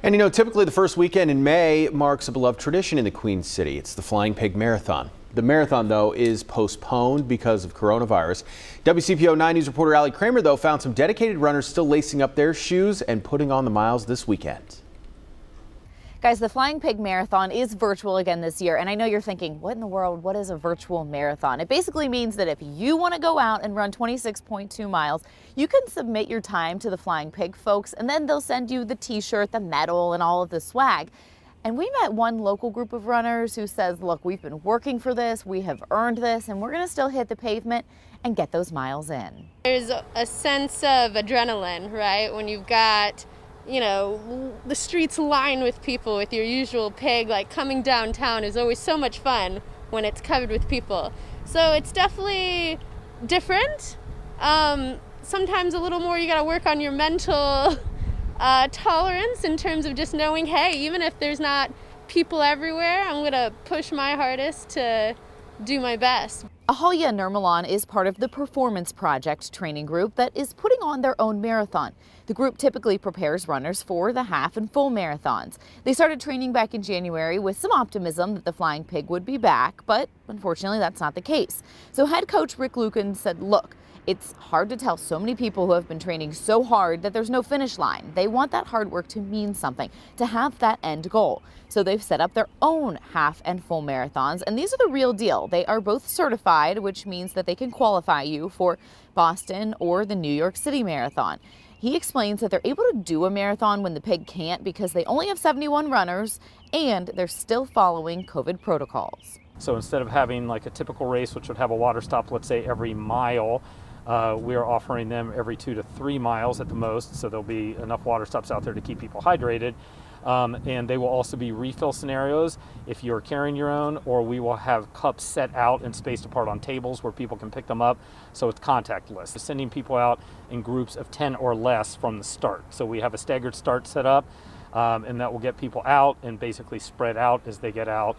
And typically the first weekend in May marks a beloved tradition in the Queen City. It's the Flying Pig Marathon. The marathon, though, is postponed because of coronavirus. WCPO 9 News reporter Allie Kramer, though, found some dedicated runners still lacing up their shoes and putting on the miles this weekend. Guys, the Flying Pig Marathon is virtual again this year, and I know you're thinking, what in the world, what is a virtual marathon? It basically means that if you want to go out and run 26.2 miles, you can submit your time to the Flying Pig folks, and then they'll send you the t-shirt, the medal, and all of the swag. And we met one local group of runners who says, look, we've been working for this, we have earned this, and we're going to still hit the pavement and get those miles in. There's a sense of adrenaline, right? When you've got the streets lined with people with your usual pig, like coming downtown is always so much fun when it's covered with people. So it's definitely different. Sometimes a little more you gotta work on your mental tolerance in terms of just knowing, hey, even if there's not people everywhere, I'm gonna push my hardest to do my best. Ahalya Nirmalan is part of the Performance Project training group that is putting on their own marathon. The group typically prepares runners for the half and full marathons. They started training back in January with some optimism that the Flying Pig would be back, but unfortunately that's not the case. So head coach Rick Lucan said, look, it's hard to tell so many people who have been training so hard that there's no finish line. They want that hard work to mean something, to have that end goal. So they've set up their own half and full marathons, and these are the real deal. They are both certified, which means that they can qualify you for Boston or the New York City Marathon. He explains that they're able to do a marathon when the pig can't because they only have 71 runners and they're still following COVID protocols. So instead of having like a typical race, which would have a water stop, let's say every mile, we are offering them every 2 to 3 miles at the most, so there'll be enough water stops out there to keep people hydrated. And they will also be refill scenarios if you're carrying your own, or we will have cups set out and spaced apart on tables where people can pick them up, so it's contactless. Sending people out in groups of 10 or less from the start. So we have a staggered start set up, and that will get people out and basically spread out as they get out.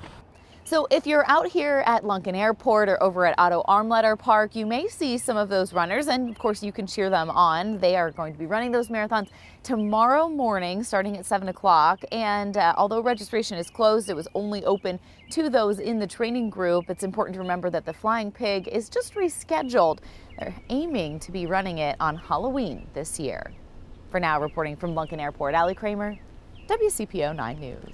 So if you're out here at Lunken Airport or over at Otto Armletter Park, you may see some of those runners, and of course you can cheer them on. They are going to be running those marathons tomorrow morning starting at 7 o'clock. And although registration is closed, it was only open to those in the training group. It's important to remember that the Flying Pig is just rescheduled. They're aiming to be running it on Halloween this year. For now, reporting from Lunken Airport, Allie Kramer, WCPO 9 News.